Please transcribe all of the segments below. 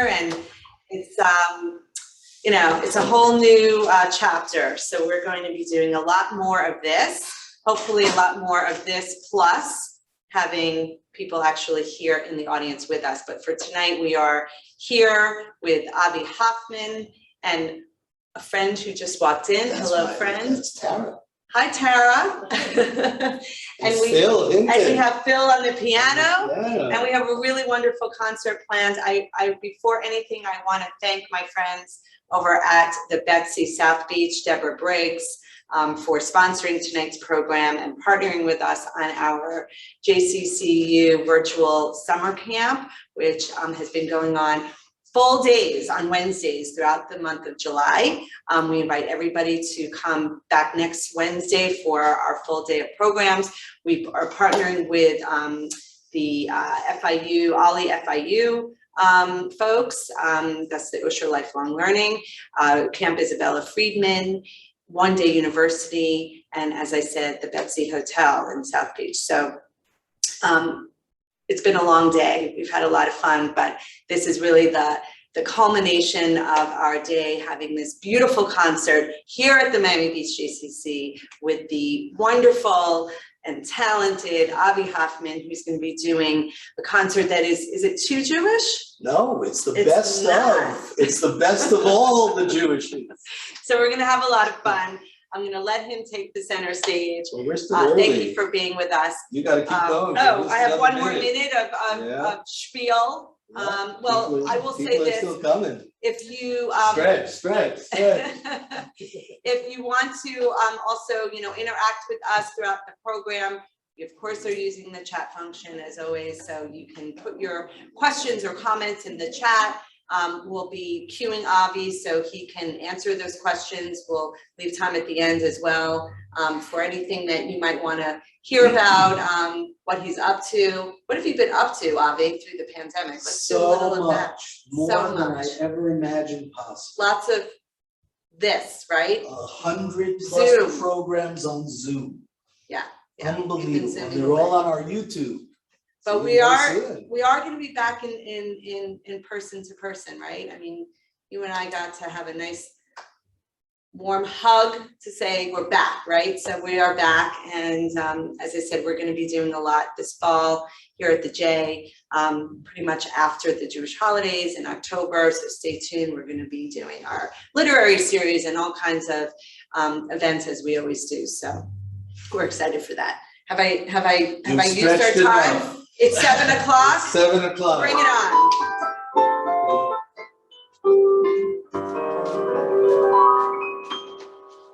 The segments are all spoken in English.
and it's you know, it's a whole new chapter. So we're going to be doing a lot more of this, hopefully a lot more of this, plus having people actually here in the audience with us. But for tonight, we are here with Avi Hoffman and a friend who just walked in. Hello, friend. That's Tara. Hi, Tara. and we have Phil on the piano, and we have a really wonderful concert planned. Before anything, I want to thank my friends over at the Betsy South Beach, Deborah Briggs, for sponsoring tonight's program and partnering with us on our JCCU virtual summer camp, which has been going on full days on Wednesdays throughout the month of July. We invite everybody to come back next Wednesday for our full day of programs. We are partnering with the FIU, Ollie FIU folks. That's the Usher Lifelong Learning, Camp Isabella Friedman, One Day University, and as I said, the Betsy Hotel in South Beach. So it's been a long day. We've had a lot of fun, but this is really the culmination of our day, having this beautiful concert here at the Miami Beach JCC with the wonderful and talented Avi Hoffman, who's going to be doing a concert that is it too Jewish? No, it's the best of. It's the best of all the Jewishes. So we're going to have a lot of fun. I'm going to let him take the center stage. Well, we're still early. Thank you for being with us. You got to keep going. I have one more minute of spiel. Well, I will say this. Still coming. If you stretch. if you want to also, you know, interact with us throughout the program, we of course are using the chat function as always, so you can put your questions or comments in the chat. We'll be queuing Avi so he can answer those questions. We'll leave time at the end as well for anything that you might want to hear about, what he's up to. What have you been up to, Avi, through the pandemic? Let's do a little of that. More than I ever imagined possible. Lots of this, right? 100+ programs on Zoom. Yeah. Unbelievable. And they're all on our YouTube. But we are going to be back in person to person, right? I mean, you and I got to have a nice warm hug to say we're back, right? So we are back, and as I said, we're going to be doing a lot this fall here at the J, pretty much after the Jewish holidays in October. So stay tuned. We're going to be doing our literary series and all kinds of events as we always do. So we're excited for that. Have I used our time? Enough. It's 7 o'clock. 7 o'clock. Bring it on.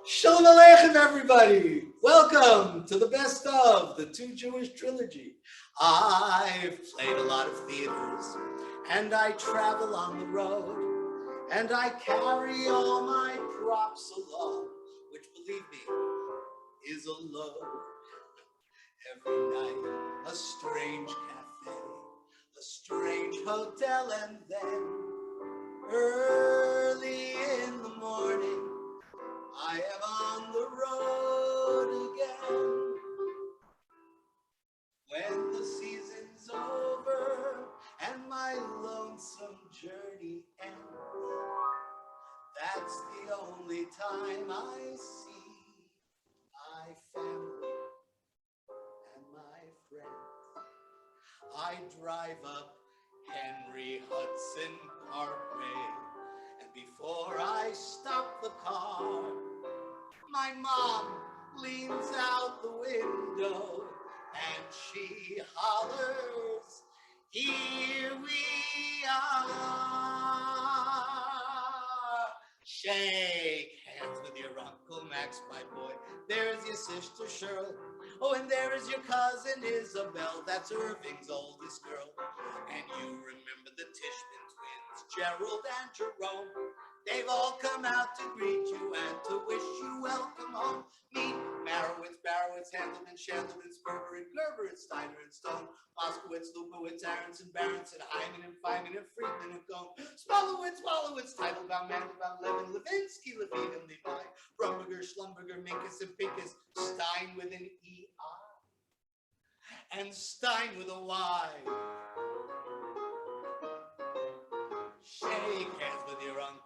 Shalom Aleichem, everybody. Welcome to the best of the Too Jewish Trilogy. I've played a lot of theaters, and I travel on the road, and I carry all my props along, which, believe me, is a load. Every night, a strange cafe, a strange hotel, and then early in the morning, I am on the road again. When the season's over and my lonesome journey ends, that's the only time I see my family. I drive up Henry Hudson Parkway, and before I stop the car, my mom leans out the window and she hollers, "Here we are." Shake hands with your Uncle Max, my boy. There's your sister Cheryl. Oh, and there is your cousin Isabel. That's Irving's oldest girl. And you remember the Tishman twins, Gerald and Jerome. They've all come out to greet you and to wish you welcome home. Meet Marowitz, Barowitz, Handelman, Chandlerman, Sperber, and Gerber, and Steiner, and Stone, Moskowitz, Lubowitz, Aronson, Baronson, Hyman, and Feynman, and Friedman, and Cohn, Smolowitz, Teitelbaum, Mandelbaum, Levin, Levinsky, Levine, and Levi, Brumberger, Schlumberger, Minkus, and Pinkus, Stein with an E-I, and Stein with a Y.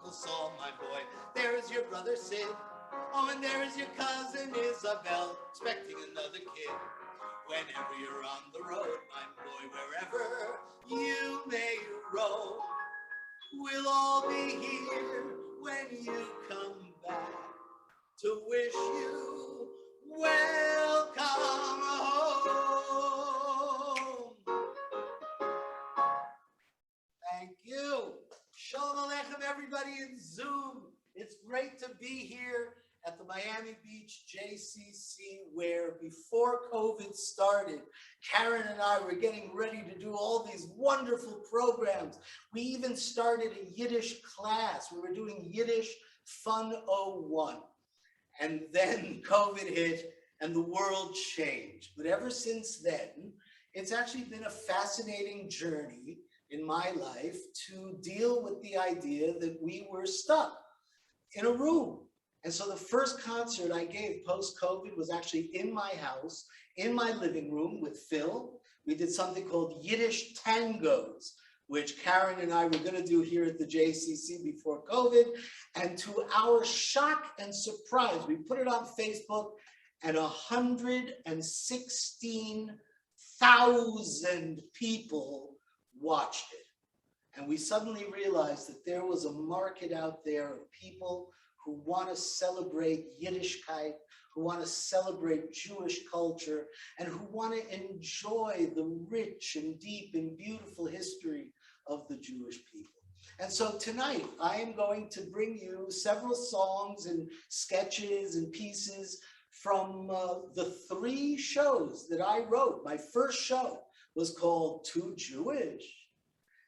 Uncle Saul, my boy. There is your brother Sid. Oh, and there is your cousin Isabel, expecting another kid. Whenever you're on the road, my boy, wherever you may roam, we'll all be here when you come back to wish you welcome home. Thank you. Shalom Aleichem, everybody in Zoom. It's great to be here at the Miami Beach JCC, where before COVID started, Karen and I were getting ready to do all these wonderful programs. We even started a Yiddish class. We were doing Yiddish Fun 01. And then COVID hit and the world changed. But ever since then, it's actually been a fascinating journey in my life to deal with the idea that we were stuck in a room. And so the first concert I gave post-COVID was actually in my house, in my living room with Phil. We did something called Yiddish tangos, which Karen and I were going to do here at the JCC before COVID. And to our shock and surprise, we put it on Facebook and 116,000 people watched it. And we suddenly realized that there was a market out there of people who want to celebrate Yiddishkayt, who want to celebrate Jewish culture, and who want to enjoy the rich and deep and beautiful history of the Jewish people. And so tonight, I am going to bring you several songs and sketches and pieces from the 3 shows that I wrote. My first show was called Too Jewish,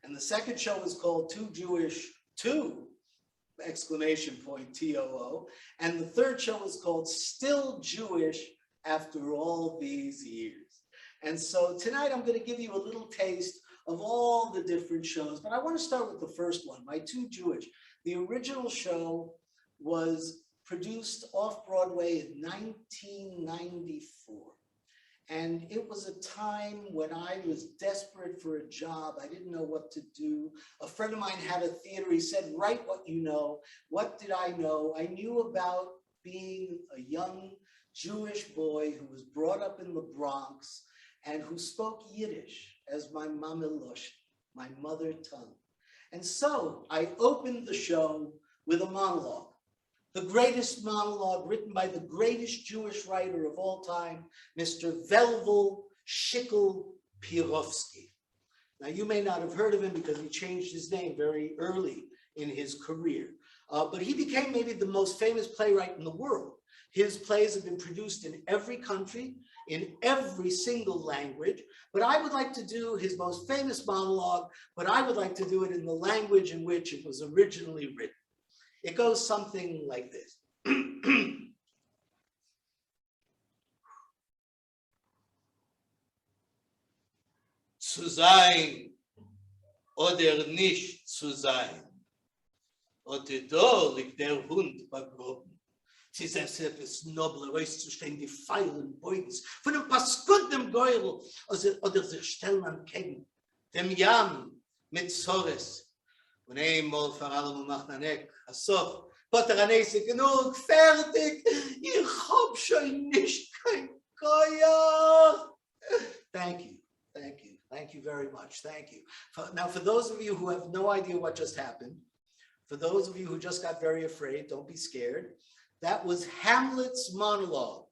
and the second show was called Too Jewish 2! Exclamation point, TOO. And the third show was called Still Jewish After All These Years. And so tonight I'm going to give you a little taste of all the different shows, but I want to start with the first one, my Too Jewish. The original show was produced off-Broadway in 1994. And it was a time when I was desperate for a job. I didn't know what to do. A friend of mine had a theater. He said, write what you know. What did I know? I knew about being a young Jewish boy who was brought up in the Bronx and who spoke Yiddish as my mamilosh, my mother tongue. And so I opened the show with a monologue. The greatest monologue written by the greatest Jewish writer of all time, Mr. Velvel Shikl Pirovsky. Now, you may not have heard of him because he changed his name very early in his career, but he became maybe the most famous playwright in the world. His plays have been produced in every country, in every single language, but I would like to do his most famous monologue, but I would like to do it in the language in which it was originally written. It goes something like this. Zu sein oder nicht zu sein. Oder da liegt der Hund begraben. Sie selbst etwas nobler, auszustehen die feilen Beugens von einem paskudem Geurl oder sich stellen an Kegen, dem Jan mit Zores. Und einmal vor allem macht man Eck. So, Potteranese genug, fertig. Ich hab schon nicht kein Koya. Thank you, thank you, thank you very much, thank you. Now, for those of you who have no idea what just happened, for those of you who just got very afraid, don't be scared. That was Hamlet's monologue,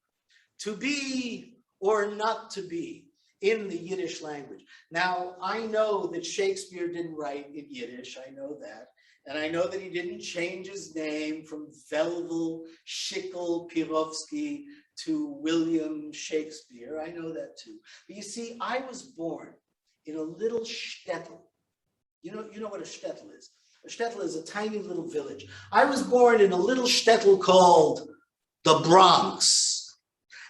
to be or not to be, in the Yiddish language. Now, I know that Shakespeare didn't write in Yiddish, I know that. And I know that he didn't change his name from Velvel Shikl Pirovsky to William Shakespeare. I know that too. But you see, I was born in a little shtetl. You know what a shtetl is? A shtetl is a tiny little village. I was born in a little shtetl called the Bronx.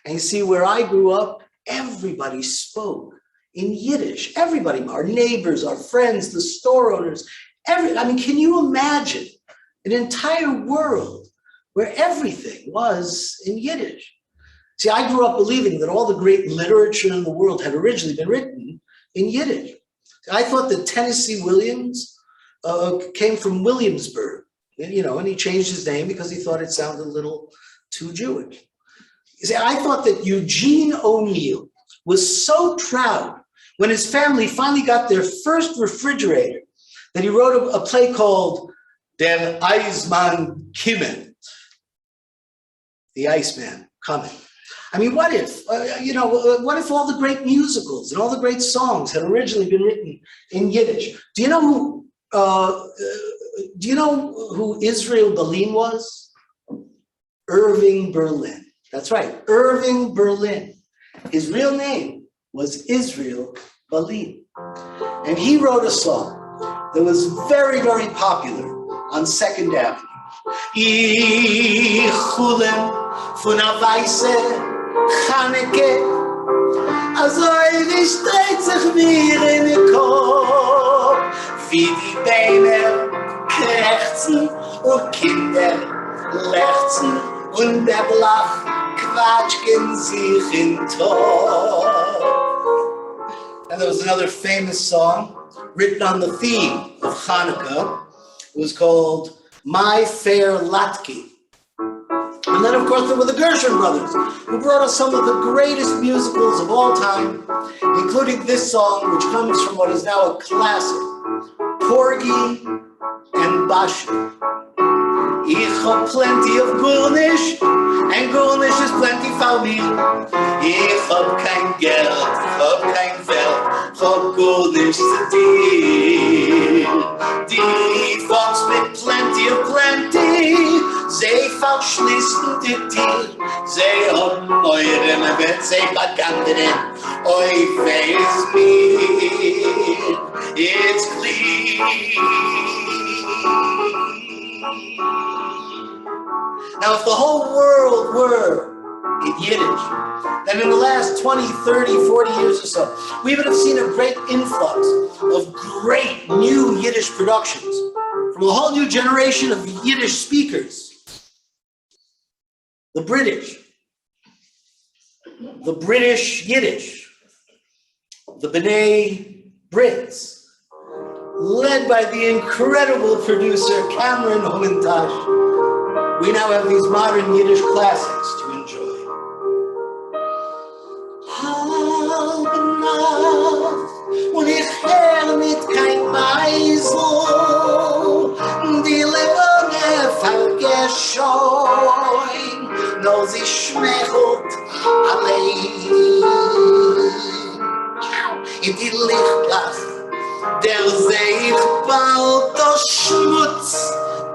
And you see, where I grew up, everybody spoke in Yiddish. Everybody, our neighbors, our friends, the store owners, I mean, can you imagine an entire world where everything was in Yiddish? See, I grew up believing that all the great literature in the world had originally been written in Yiddish. I thought that Tennessee Williams came from Williamsburg, and he changed his name because he thought it sounded a little too Jewish. You see, I thought that Eugene O'Neill was so proud when his family finally got their first refrigerator that he wrote a play called Der Eismann Kimmen, the Iceman coming. I mean, what if, what if all the great musicals and all the great songs had originally been written in Yiddish? Do you know who Israel Berlin was? Irving Berlin. That's right, Irving Berlin. His real name was Israel Berlin. And he wrote a song that was very, very popular on 2nd Avenue. Ich hulem von a weiße Chaneke, azoi nicht dreht sich mir in den Kopf, wie die Beine krächzen und Kinder lechzen und der Blach quatschen sich in Topf. And there was another famous song written on the theme of Hanukkah. It was called My Fair Latke. And then, of course, there were the Gershwin brothers, who brought us some of the greatest musicals of all time, including this song, which comes from what is now a classic, Porgy and Boschi. Ich hab plenty of Gurnish, and Gurnish is plenty for me. Ich hab kein Geld, ich hab kein Welt, ich hab Gurnish zu dir. Die Folks mit plenty of plenty, sie verschließen die Tür. Sie haben eure Betsy begangenen, euch weiß mir, it's clean. Now, if the whole world were in Yiddish, then in the last 20, 30, 40 years or so, we would have seen a great influx of great new Yiddish productions from a whole new generation of Yiddish speakers. The British Yiddish, the B'nai Brits, led by the incredible producer Cameron Homentosh. We now have these modern Yiddish classics to enjoy. Halbe Nacht und ich hör mit kein Beisel, die Lebene vergescheun, nur sie schmechelt allein. In die Lichtblach, der sich bald der Schmutz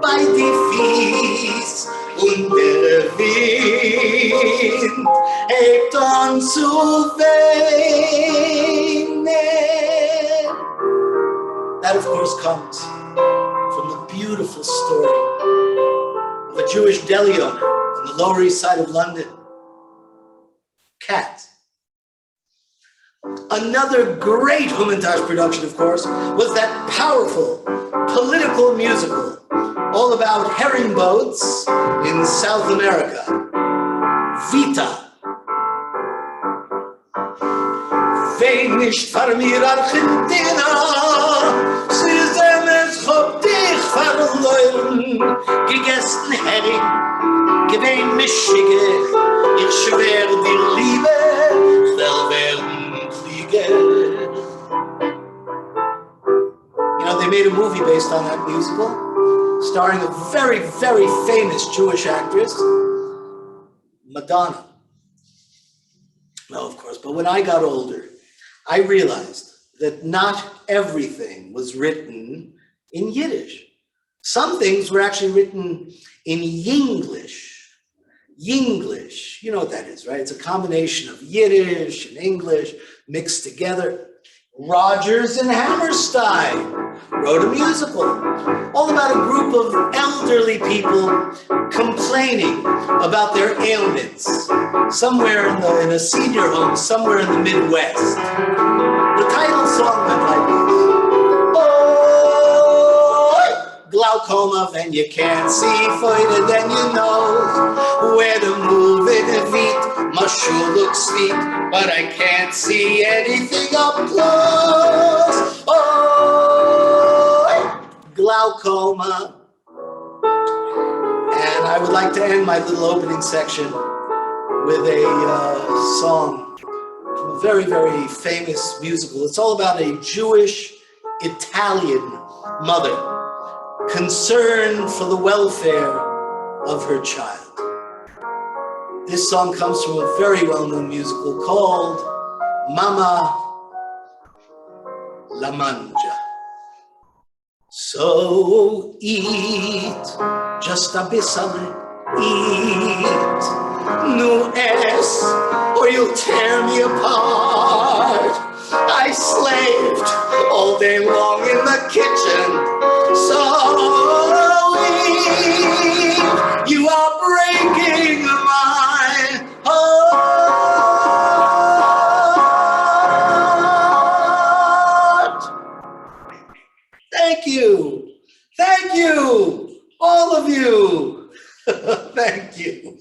bei die Fies und der Wind hebt on zu weinen. That, of course, comes from the beautiful story of a Jewish deli owner on the Lower East Side of London, Cat. Another great Homentosh production, of course, was that powerful political musical all about herring boats in South America, Vita. Wein nicht für mir Argentina, sie sind es, hab dich verloren, gegessen Hering, gewein Mischige, ich schwör die Liebe, will werden fliegen. You know, they made a movie based on that musical, starring a very, very famous Jewish actress, Madonna. No, of course, but when I got older, I realized that not everything was written in Yiddish. Some things were actually written in Yinglish. Yinglish, you know what that is, right? It's a combination of Yiddish and English mixed together. Rodgers and Hammerstein wrote a musical all about a group of elderly people complaining about their ailments somewhere in a senior home, somewhere in the Midwest. The title song went like this. Oh, glaucoma, then you can't see further than you know where to move it and feet. My shoe looks sweet, but I can't see anything up close. Oh, glaucoma. And I would like to end my little opening section with a song from a very, very famous musical. It's all about a Jewish Italian mother concerned for the welfare of her child. This song comes from a very well-known musical called Mama La Mangia. So eat, just a bissale, eat, no es, or you'll tear me apart. I slaved all day long in the kitchen, so eat, you are breaking my heart. Thank you. Thank you, all of you. Thank you.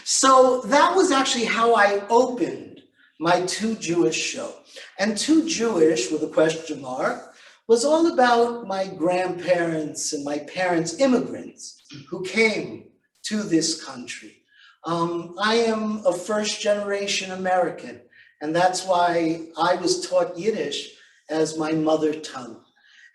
So that was actually how I opened my Too Jewish show. And Too Jewish, with a question mark, was all about my grandparents and my parents, immigrants, who came to this country. I am a first-generation American, and that's why I was taught Yiddish as my mother tongue.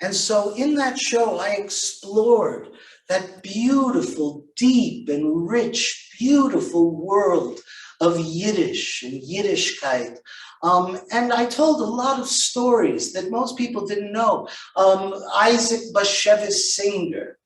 And so in that show, I explored that beautiful, deep and rich, beautiful world of Yiddish and Yiddishkayt. And I told a lot of stories that most people didn't know. Isaac Bashevis Singer,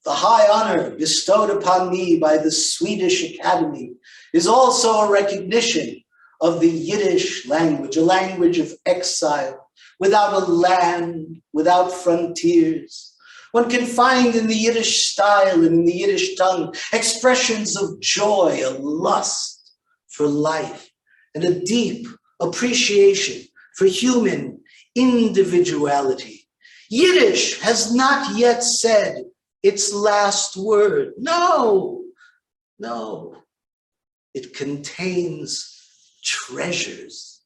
the high honor bestowed upon me by the Swedish Academy, is also a recognition of the Yiddish language, a language of exile, without a land, without frontiers. One can find in the Yiddish style and in the Yiddish tongue expressions of joy, a lust for life, and a deep appreciation for human individuality. Yiddish has not yet said its last word. No, no. It contains treasures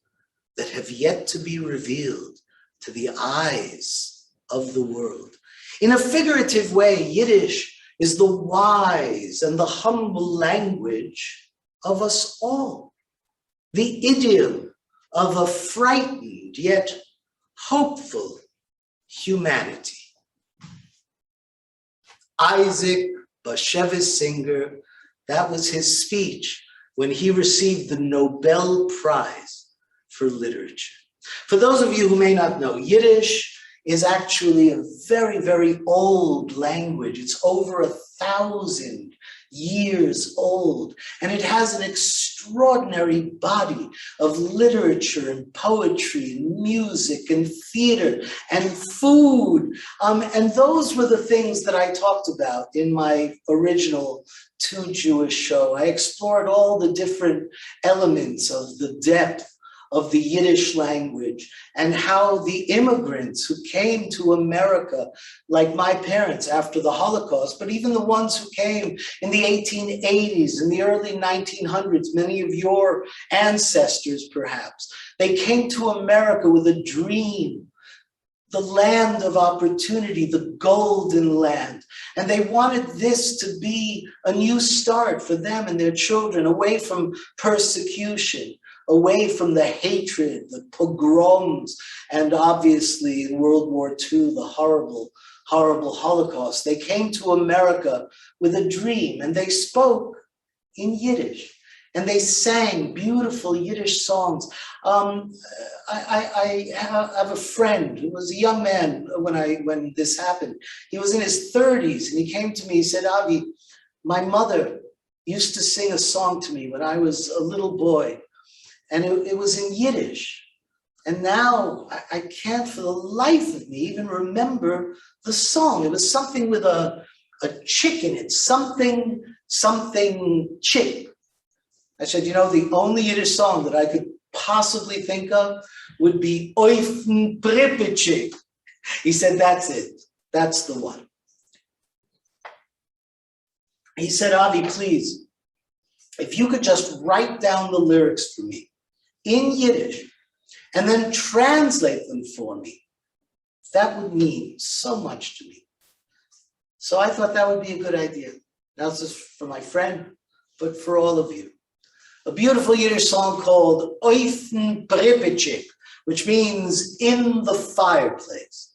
that have yet to be revealed to the eyes of the world. In a figurative way, Yiddish is the wise and the humble language of us all. The idiom of a frightened yet hopeful humanity. Isaac Bashevis Singer, that was his speech when he received the Nobel Prize for Literature. For those of you who may not know, Yiddish is actually a very, very old language. It's over 1,000 years old, and it has an extraordinary body of literature and poetry and music and theater and food. And those were the things that I talked about in my original Too Jewish show. I explored all the different elements of the depth of the Yiddish language and how the immigrants who came to America, like my parents after the Holocaust, but even the ones who came in the 1880s and the early 1900s, many of your ancestors perhaps, they came to America with a dream, the land of opportunity, the golden land. And they wanted this to be a new start for them and their children, away from persecution, away from the hatred, the pogroms, and obviously in World War II, the horrible, horrible Holocaust. They came to America with a dream, and they spoke in Yiddish, and they sang beautiful Yiddish songs. I have a friend who was a young man when this happened. He was in his 30s, and he came to me, he said, Avi, my mother used to sing a song to me when I was a little boy, and it was in Yiddish. And now I can't for the life of me even remember the song. It was something with a chick in it, something chick. I said, you know, the only Yiddish song that I could possibly think of would be Oifen Pripitschik. He said, that's it. That's the one. He said, Avi, please, if you could just write down the lyrics for me in Yiddish and then translate them for me, that would mean so much to me. So I thought that would be a good idea. Now this is for my friend, but for all of you. A beautiful Yiddish song called Oifen Pripetchik, which means in the fireplace.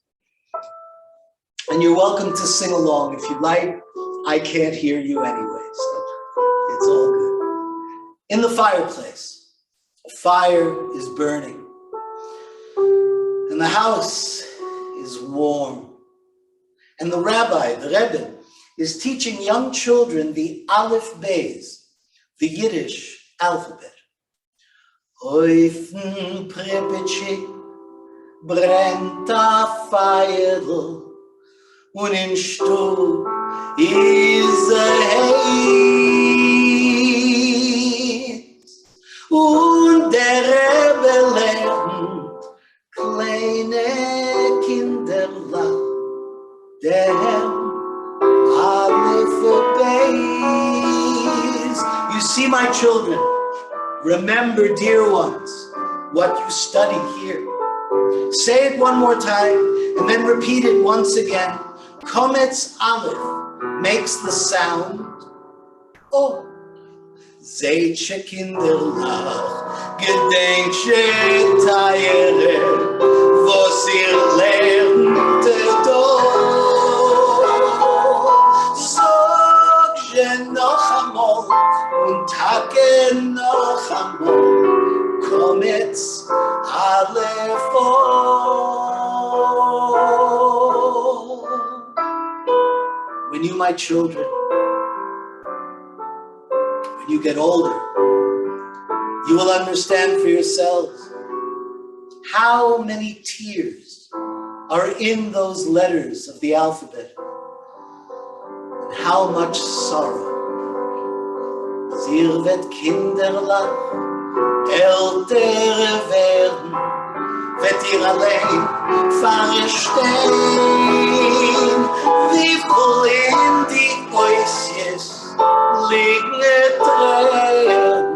And you're welcome to sing along if you like. I can't hear you anyway, so it's all good. In the fireplace, a fire is burning, and the house is warm. And the rabbi, the Rebbe, is teaching young children the Aleph Beis, the Yiddish alphabet. Oifen Pripetchik brennt a fire, und in Stub is a heiß. Und der Rebbe lernt kleine Kinderlach, dem Aleph Beis. You see, my children, remember, dear ones, what you study here. Say it one more time and then repeat it once again. Kometz Aleph makes the sound O. Zeitche Kinderlach, gedenk Tayere, was ihr lernte doch. Sog je noch amol und Tage noch amol, Kometz Aleph O. When you, my children, when you get older, you will understand for yourselves how many tears are in those letters of the alphabet, and how much sorrow. Sie wird Kinderlach, älter werden, wird ihr allein verstehen, wie voll in die Äußers liegen Tränen,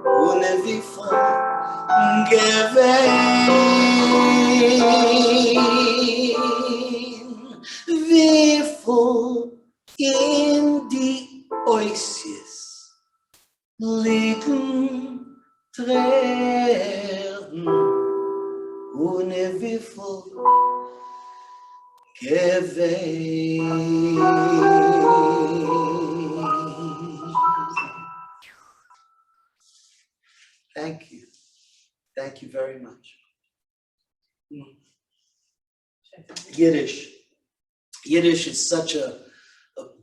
und wie voll Gewinn, wie voll in die Äußers liegen Tränen, und wie voll Gewinn. Thank you. Thank you very much. Yiddish. Yiddish is such a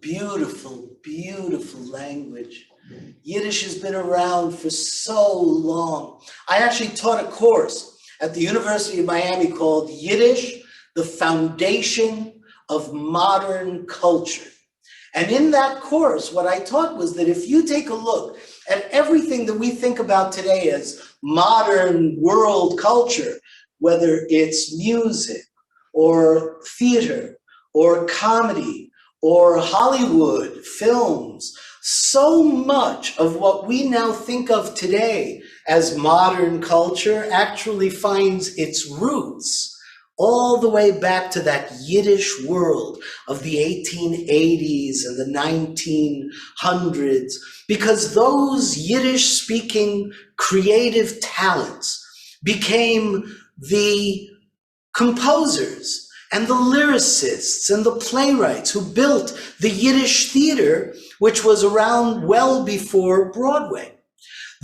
beautiful, beautiful language. Yiddish has been around for so long. I actually taught a course at the University of Miami called Yiddish, the Foundation of Modern Culture. And in that course, what I taught was that if you take a look at everything that we think about today as modern world culture, whether it's music or theater or comedy or Hollywood films, so much of what we now think of today as modern culture actually finds its roots all the way back to that Yiddish world of the 1880s and the 1900s, because those Yiddish-speaking creative talents became the composers and the lyricists and the playwrights who built the Yiddish theater, which was around well before Broadway.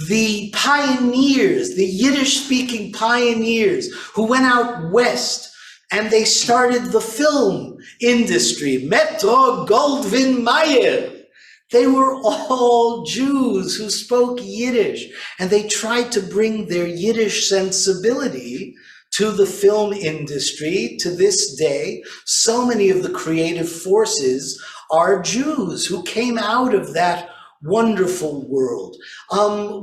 The pioneers, the Yiddish-speaking pioneers who went out west and they started the film industry, Metro Goldwyn Mayer. They were all Jews who spoke Yiddish, and they tried to bring their Yiddish sensibility to the film industry. To this day, so many of the creative forces are Jews who came out of that wonderful world.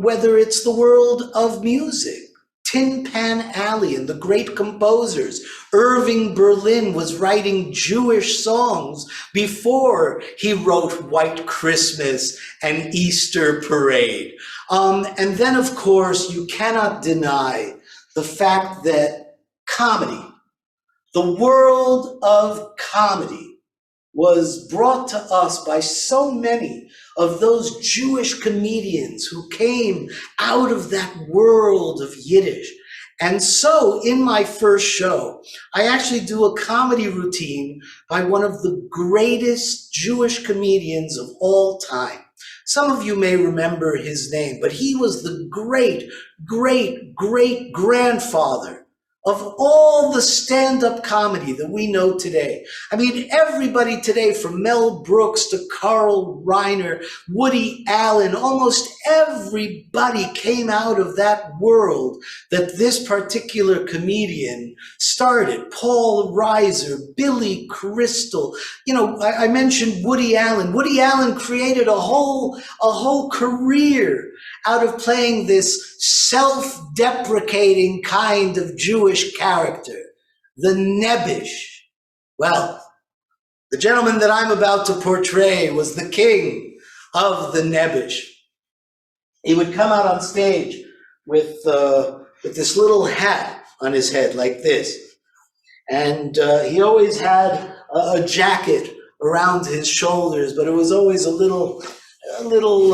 Whether it's the world of music, Tin Pan Alley and the great composers. Irving Berlin was writing Jewish songs before he wrote White Christmas and Easter Parade. And then, of course, you cannot deny the fact that comedy, the world of comedy, was brought to us by so many of those Jewish comedians who came out of that world of Yiddish. And so in my first show, I actually do a comedy routine by one of the greatest Jewish comedians of all time. Some of you may remember his name, but he was the great, great, great grandfather of all the stand-up comedy that we know today. I mean, everybody today, from Mel Brooks to Carl Reiner, Woody Allen, almost everybody came out of that world that this particular comedian started. Paul Reiser, Billy Crystal. You know, I mentioned Woody Allen. Woody Allen created a whole career out of playing this self-deprecating kind of Jewish character, the Nebish. Well, the gentleman that I'm about to portray was the king of the Nebish. He would come out on stage with this little hat on his head like this. And he always had a jacket around his shoulders, but it was always a little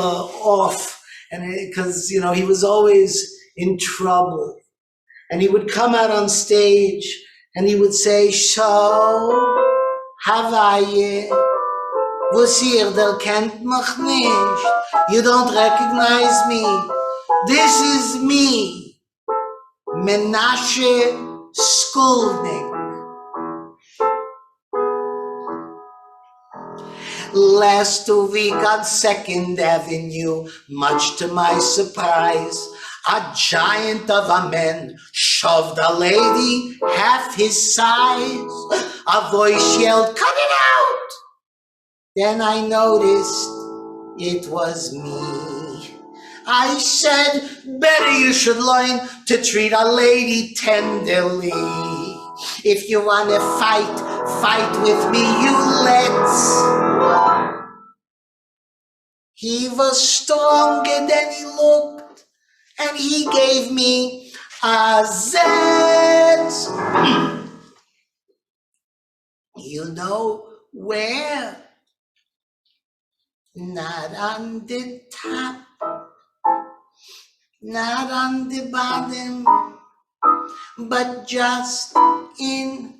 off. And because, you know, he was always in trouble. And he would come out on stage and he would say, "So, Hawaii, was hier, der kennt mich nicht. You don't recognize me. This is me, Menashe Skulnik." Last week on 2nd Avenue, much to my surprise, a giant of a man shoved a lady half his size. A voice yelled, "Cut it out!" Then I noticed it was me. I said, "Better you should learn to treat a lady tenderly. If you want to fight with me, you let's." He was stronger than he looked, and he gave me a Z. You know where? Not on the top, not on the bottom, but just in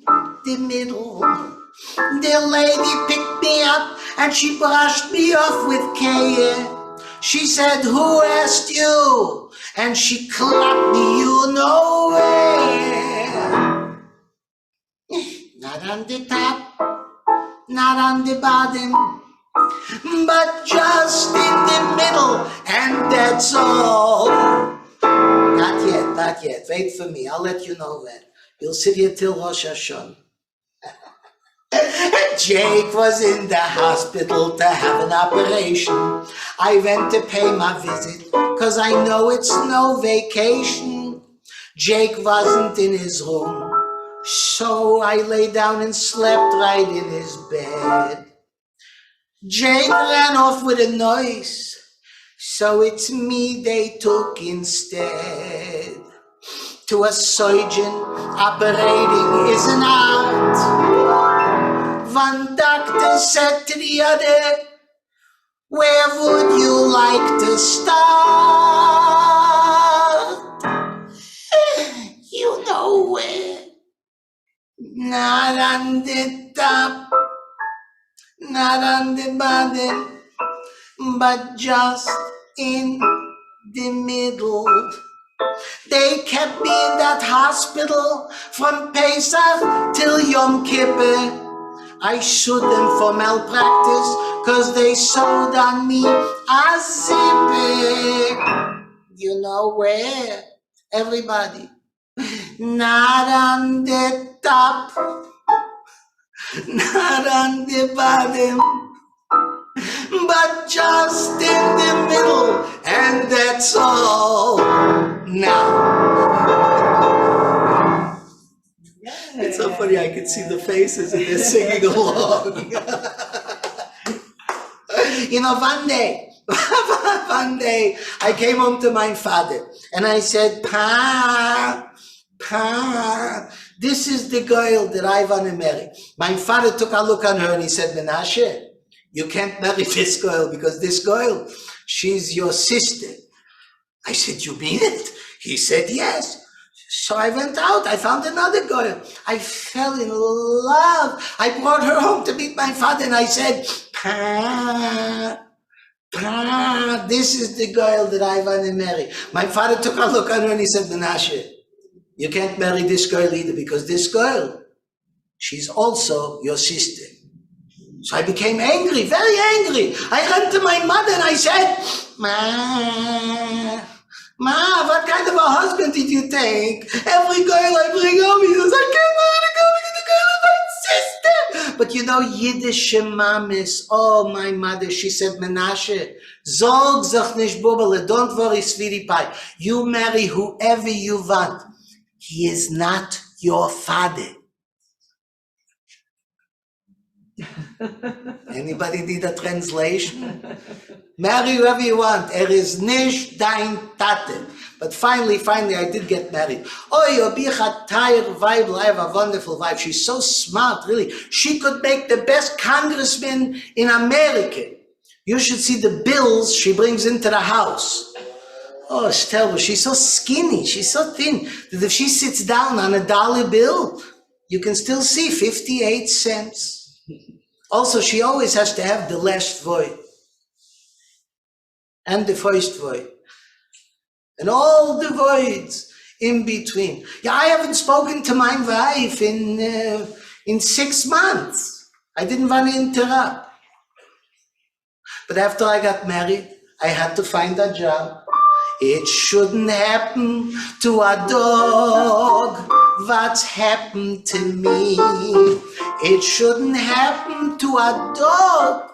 the middle. The lady picked me up and she brushed me off with care. She said, "Who asked you?" And she clapped me, you know where. Not on the top, not on the bottom, but just in the middle, and that's all. Not yet. Wait for me. I'll let you know when. You'll sit here till Rosh Hashanah. Jake was in the hospital to have an operation. I went to pay my visit, 'cause I know it's no vacation. Jake wasn't in his room, so I lay down and slept right in his bed. Jake ran off with a noise, so it's me they took instead. To a surgeon, operating is an art. One doctor said to the other, "Where would you like to start?" You know where. Not on the top, not on the bottom, but just in the middle. They kept me in that hospital from Pesach till Yom Kippur. I sued them for malpractice, 'cause they sewed on me a zipper. You know where? Everybody. Not on the top, not on the bottom, but just in the middle, and that's all. Now. It's so funny, I can see the faces and they're singing along. You know, one day, I came home to my father and I said, Pa, this is the girl that I want to marry. My father took a look on her and he said, Menashe, you can't marry this girl because this girl, she's your sister. I said, you mean it? He said, yes. So I went out, I found another girl. I fell in love. I brought her home to meet my father and I said, Pa, this is the girl that I want to marry. My father took a look at her and he said, Menashe, you can't marry this girl either because this girl, she's also your sister. So I became angry, very angry. I ran to my mother and I said, Ma, what kind of a husband did you take? Every girl I bring home, he says, I can't marry the girl because the girl is my sister. But you know, Yiddish mamis, oh, my mother, she said, Menashe, Zog sich nicht bubble, don't worry, sweetie pie. You marry whoever you want. He is not your father. Anybody need a translation? Marry whoever you want. Is nicht dein Tate. But finally, I did get married. Oh, you'll be a tired Weibel. I have a wonderful wife. She's so smart, really. She could make the best congressman in America. You should see the bills she brings into the house. Oh, it's terrible. She's so skinny. She's so thin that if she sits down on $1 bill, you can still see 58 cents. Also, she always has to have the last word and the first word and all the words in between. Yeah, I haven't spoken to my wife in 6 months. I didn't want to interrupt. But after I got married, I had to find a job. It shouldn't happen to a dog what's happened to me. It shouldn't happen to a dog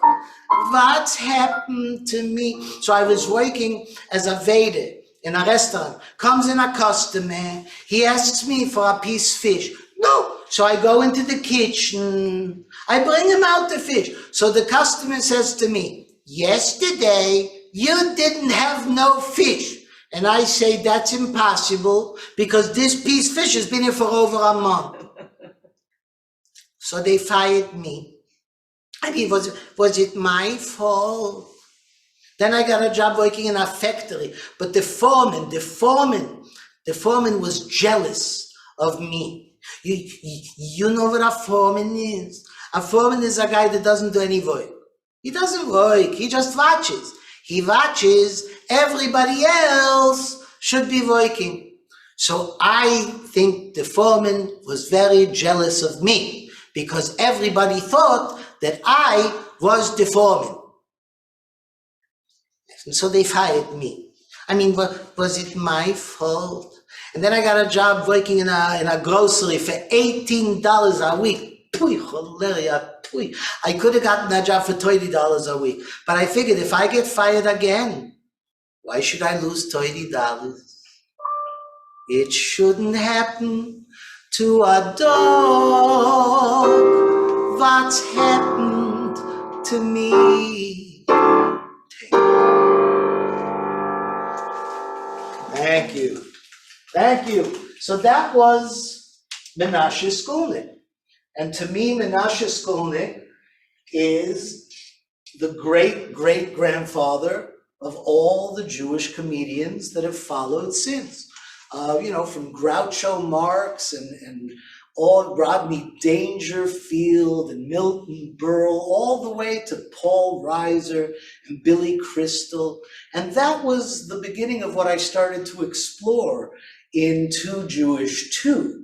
what's happened to me. So I was working as a waiter in a restaurant. Comes in a customer, he asks me for a piece of fish. No, so I go into the kitchen, I bring him out the fish. So the customer says to me, yesterday you didn't have no fish. And I say, that's impossible because this piece of fish has been here for over a month. So they fired me. I mean, was it my fault? Then I got a job working in a factory, but the foreman was jealous of me. You know what a foreman is? A foreman is a guy that doesn't do any work. He doesn't work, he just watches. He watches, everybody else should be working. So I think the foreman was very jealous of me because everybody thought that I was the foreman. And so they fired me. I mean, was it my fault? And then I got a job working in a grocery for $18 a week. I could have gotten that job for $30 a week. But I figured if I get fired again, why should I lose $30? It shouldn't happen to a dog what's happened to me. Thank you. Thank you. So that was Menashe Skolnick. And to me, Menashe Skolnick is the great-great-grandfather of all the Jewish comedians that have followed since. From Groucho Marx and all Rodney Dangerfield and Milton Berle, all the way to Paul Reiser and Billy Crystal. And that was the beginning of what I started to explore in Too Jewish Too.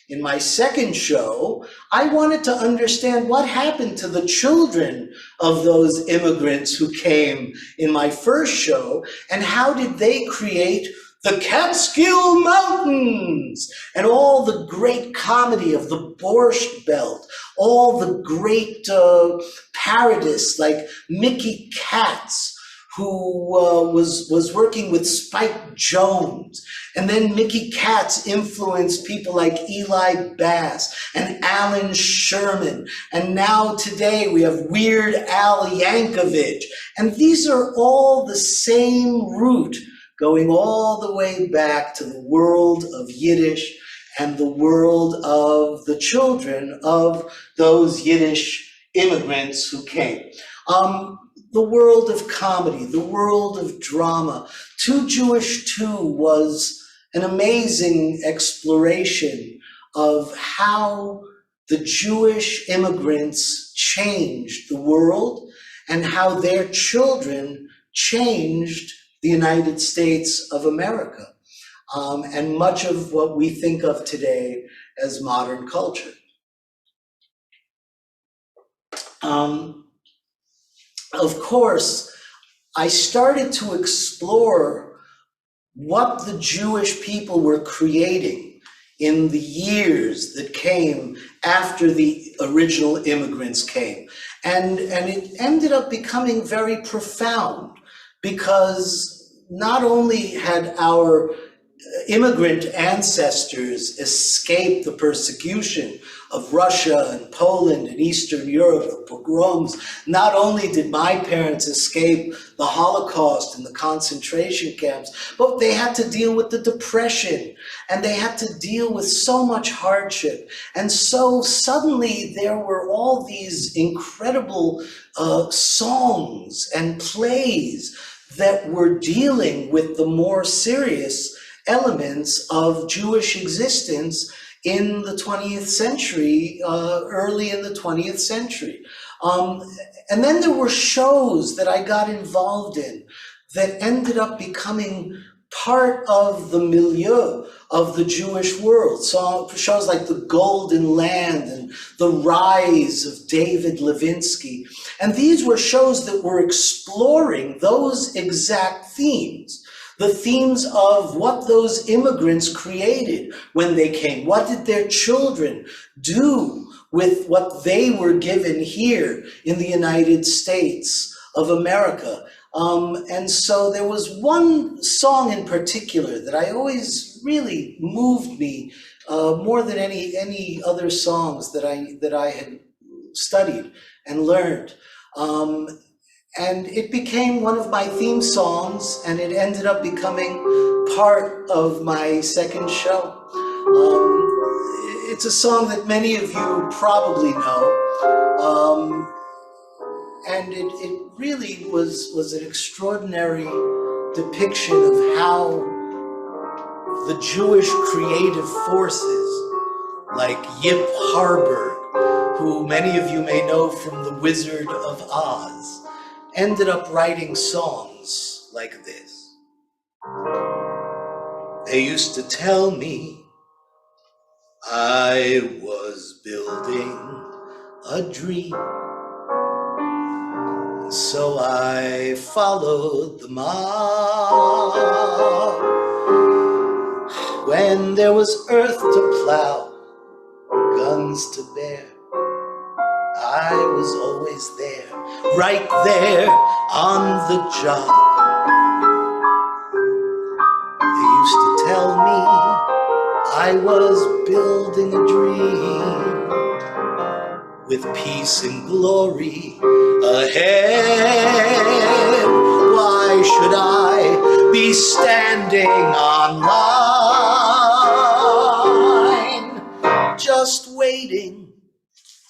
In my second show, I wanted to understand what happened to the children of those immigrants who came in my first show, and how did they create the Catskill Mountains and all the great comedy of the Borscht Belt, all the great parodists like Mickey Katz, who was working with Spike Jones. And then Mickey Katz influenced people like Eli Bass and Alan Sherman. And now today we have Weird Al Yankovic. And these are all the same root going all the way back to the world of Yiddish and the world of the children of those Yiddish immigrants who came. The world of comedy, the world of drama. Too Jewish Too was an amazing exploration of how the Jewish immigrants changed the world and how their children changed the United States of America, and much of what we think of today as modern culture. Of course, I started to explore what the Jewish people were creating in the years that came after the original immigrants came. And it ended up becoming very profound, because not only had our immigrant ancestors escaped the persecution of Russia and Poland and Eastern Europe, the pogroms, not only did my parents escape the Holocaust and the concentration camps, but they had to deal with the Depression, and they had to deal with so much hardship. And so suddenly there were all these incredible songs and plays that were dealing with the more serious elements of Jewish existence in the 20th century, early in the 20th century. And then there were shows that I got involved in that ended up becoming part of the milieu of the Jewish world. So shows like The Golden Land and The Rise of David Levinsky. And these were shows that were exploring those exact themes. The themes of what those immigrants created when they came. What did their children do with what they were given here in the United States of America? And so there was one song in particular that I always really moved me more than any other songs that I had studied and learned. And it became one of my theme songs, and it ended up becoming part of my second show. It's a song that many of you probably know. And it really was an extraordinary depiction of how the Jewish creative forces, like Yip Harburg, who many of you may know from The Wizard of Oz, ended up writing songs like this. They used to tell me I was building a dream, so I followed the mob. When there was earth to plow, guns to bear, I was always there, right there on the job. They used to tell me I was building a dream with peace and glory ahead. Why should I be standing on line, just waiting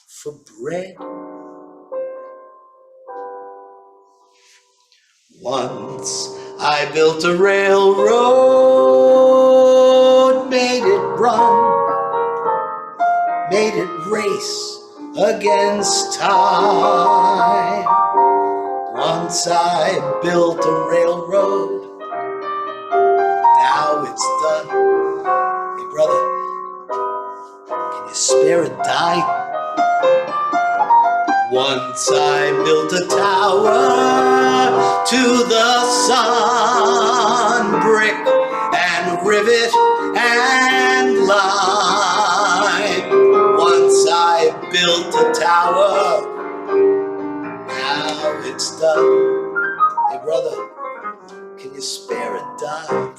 for bread? Once I built a railroad, made it run, made it race against time. Once I built a railroad, now it's done. Hey brother, can you spare a dime? Once I built a tower to the sun, brick and rivet and lime. Once I built a tower, now it's done. Hey brother, can you spare a dime?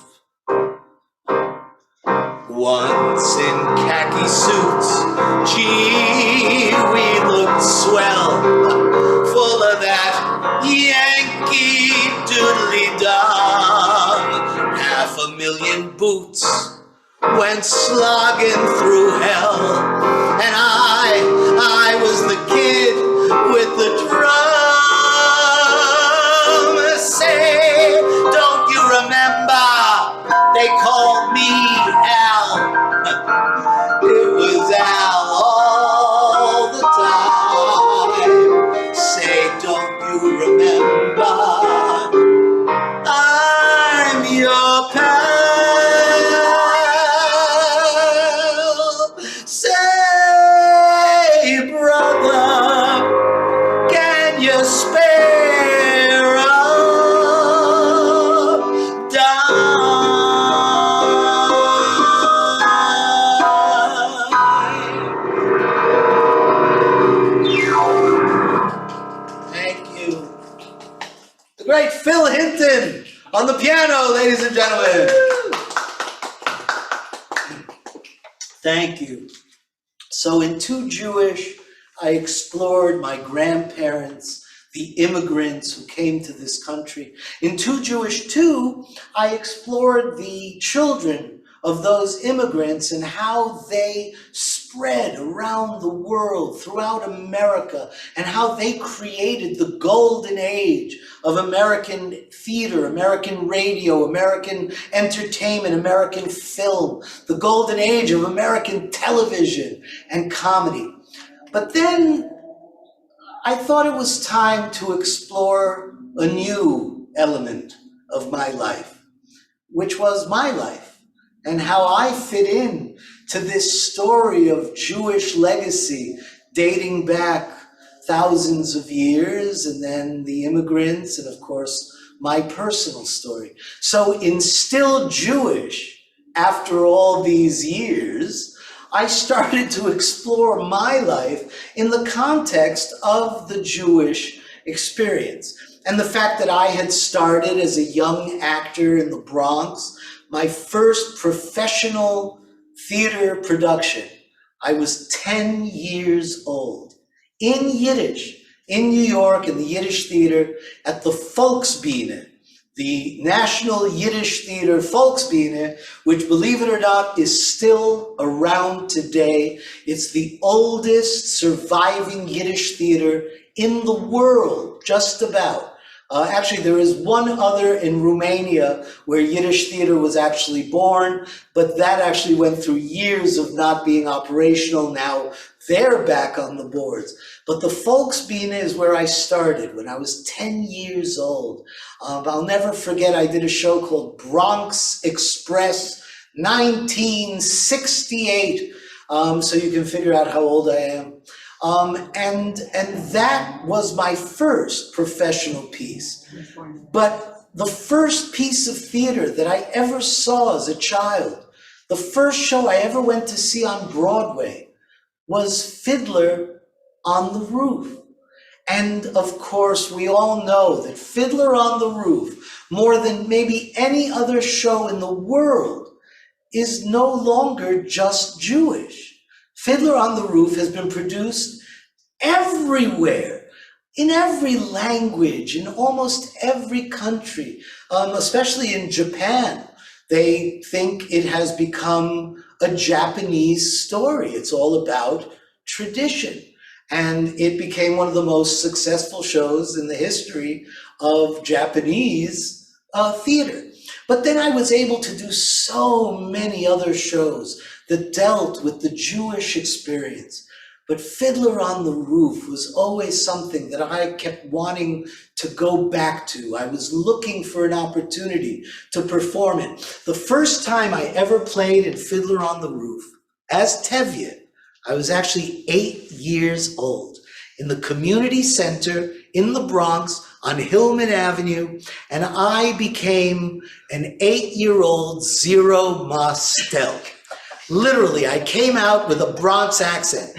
Once in khaki suits, gee, we looked swell, full of that Yankee doodly-dum. 500,000 boots went slogging through hell, and I was the kid with the drum. Say, don't you remember? They called me Al. It was Al all the time. Say, don't you remember? I'm your pal. Say, brother, can you spare a dime? Thank you. The great Phil Hinton on the piano, ladies and gentlemen. Thank you. So in Too Jewish, I explored my grandparents, the immigrants who came to this country. In Too Jewish 2, I explored the children of those immigrants and how they spread around the world, throughout America, and how they created the golden age of American theater, American radio, American entertainment, American film, the golden age of American television and comedy. But then I thought it was time to explore a new element of my life, which was my life and how I fit in to this story of Jewish legacy dating back thousands of years, and then the immigrants, and of course, my personal story. So in Still Jewish, after all these years, I started to explore my life in the context of the Jewish experience. And the fact that I had started as a young actor in the Bronx, my first professional theater production, I was 10 years old, in Yiddish, in New York, in the Yiddish Theater, at the Volksbühne, the National Yiddish Theater Volksbühne, which, believe it or not, is still around today. It's the oldest surviving Yiddish theater in the world, just about. Actually, there is one other in Romania where Yiddish theater was actually born, but that actually went through years of not being operational. Now they're back on the boards. But the Volksbühne is where I started when I was 10 years old. I'll never forget, I did a show called Bronx Express, 1968. So you can figure out how old I am. And that was my first professional piece. But the first piece of theater that I ever saw as a child, the first show I ever went to see on Broadway, was Fiddler on the Roof. And of course, we all know that Fiddler on the Roof, more than maybe any other show in the world, is no longer just Jewish. Fiddler on the Roof has been produced everywhere, in every language, in almost every country, especially in Japan. They think it has become a Japanese story. It's all about tradition. And it became one of the most successful shows in the history of Japanese theater. But then I was able to do so many other shows that dealt with the Jewish experience. But Fiddler on the Roof was always something that I kept wanting to go back to. I was looking for an opportunity to perform it. The first time I ever played in Fiddler on the Roof, as Tevye, I was actually 8 years old in the community center in the Bronx on Hillman Avenue, and I became an 8-year-old Zero Mostel. Literally, I came out with a Bronx accent.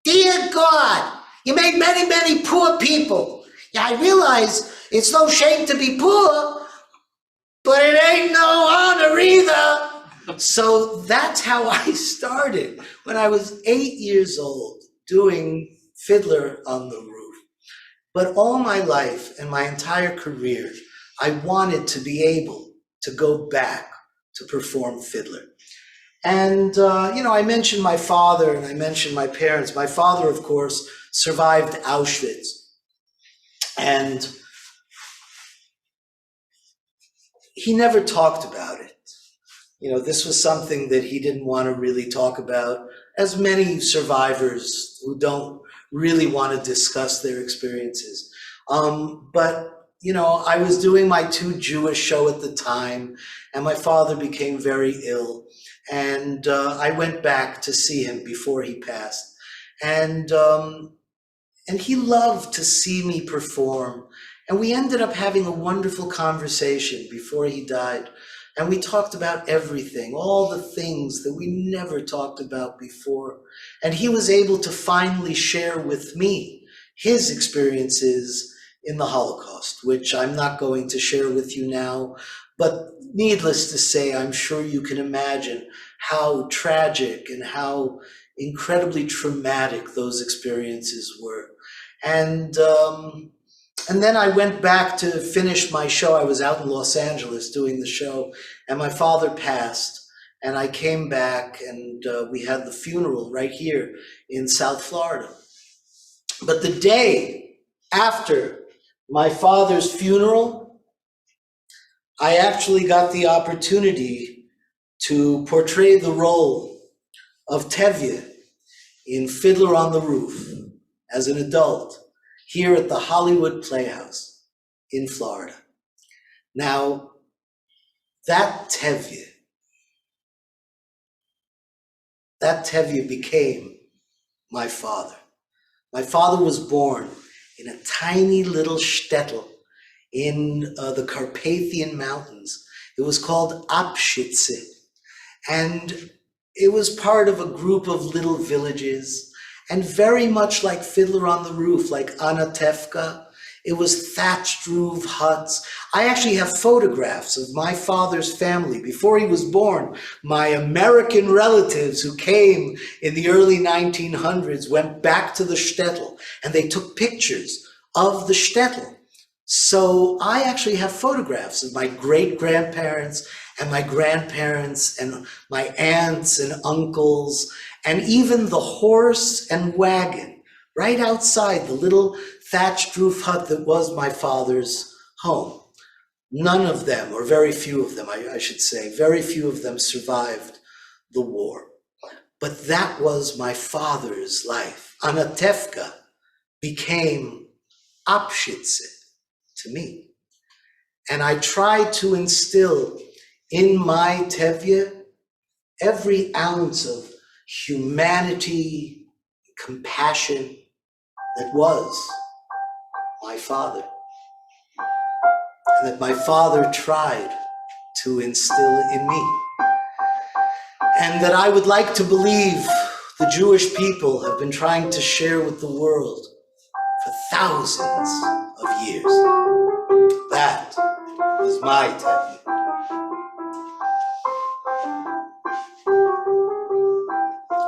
Dear God, you made many, many poor people. Yeah, I realize it's no shame to be poor, but it ain't no honor either. So that's how I started when I was 8 years old, doing Fiddler on the Roof. But all my life and my entire career, I wanted to be able to go back to perform Fiddler. And, I mentioned my father and I mentioned my parents. My father, of course, survived Auschwitz. And he never talked about it. This was something that he didn't want to really talk about, as many survivors who don't really want to discuss their experiences. But I was doing my Too Jewish show at the time, and my father became very ill. And I went back to see him before he passed. And he loved to see me perform. And we ended up having a wonderful conversation before he died. And we talked about everything, all the things that we never talked about before. And he was able to finally share with me his experiences in the Holocaust, which I'm not going to share with you now. But needless to say, I'm sure you can imagine how tragic and how incredibly traumatic those experiences were. And then I went back to finish my show. I was out in Los Angeles doing the show, and my father passed. And I came back, and we had the funeral right here in South Florida. But the day after my father's funeral, I actually got the opportunity to portray the role of Tevye in Fiddler on the Roof as an adult here at the Hollywood Playhouse in Florida. Now, that Tevye became my father. My father was born in a tiny little shtetl in the Carpathian Mountains. It was called Apshitze, and it was part of a group of little villages, and very much like Fiddler on the Roof, like Anatevka, it was thatched roof huts. I actually have photographs of my father's family before he was born. My American relatives who came in the early 1900s went back to the shtetl, and they took pictures of the shtetl. So I actually have photographs of my great-grandparents and my grandparents and my aunts and uncles, and even the horse and wagon right outside the little thatched roof hut that was my father's home. None of them, or very few of them, I should say, very few of them survived the war. But that was my father's life. Anatevka became Apshitze to me. And I tried to instill in my Tevye every ounce of humanity, compassion that was my father, and that my father tried to instill in me. And that I would like to believe the Jewish people have been trying to share with the world for thousands of years. That is my Tevye.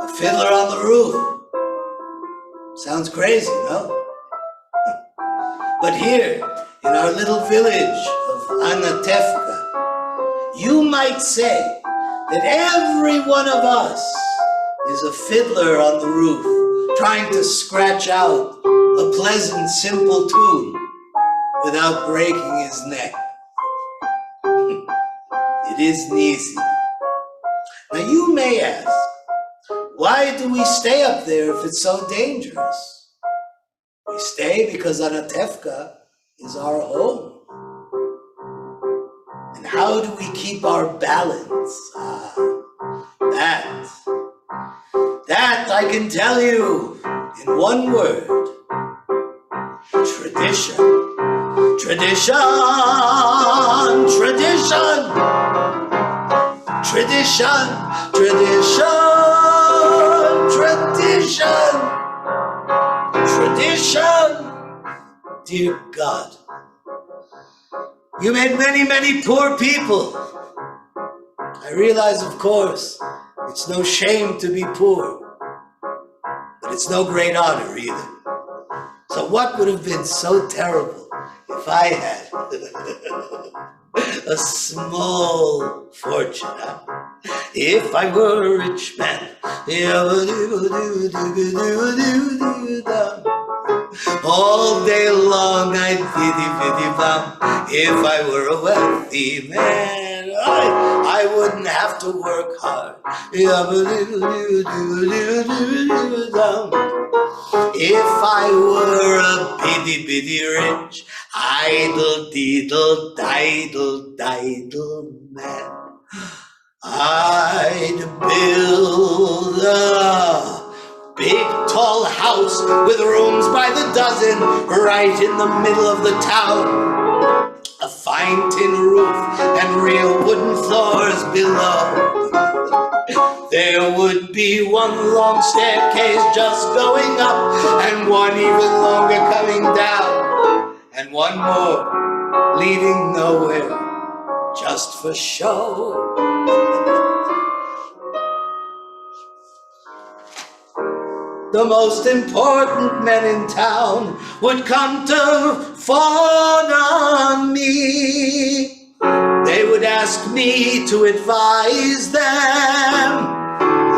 A fiddler on the roof. Sounds crazy, no? But here, in our little village of Anatevka, you might say that every one of us is a fiddler on the roof, trying to scratch out a pleasant, simple tune without breaking his neck. It isn't easy. Now you may ask, why do we stay up there if it's so dangerous? We stay because Anatevka is our home. And how do we keep our balance? That I can tell you in one word. Tradition. Tradition. Tradition. Tradition. Tradition. Tradition. Dear God, you made many, many poor people. I realize, of course, it's no shame to be poor, but it's no great honor either. So what would have been so terrible if I had a small fortune, huh? if I were a rich man. All day long I'd biddy-biddy-bum. If I were a wealthy man, I wouldn't have to work hard. If I were a bitty-bitty rich, idle-deedle-diddle-diddle man, I'd build a big tall house with rooms by the dozen right in the middle of the town. A fine tin roof and real wooden floors below. There would be one long staircase just going up and one even longer coming down, and one more leading nowhere just for show. The most important men in town would come to fawn on me. They would ask me to advise them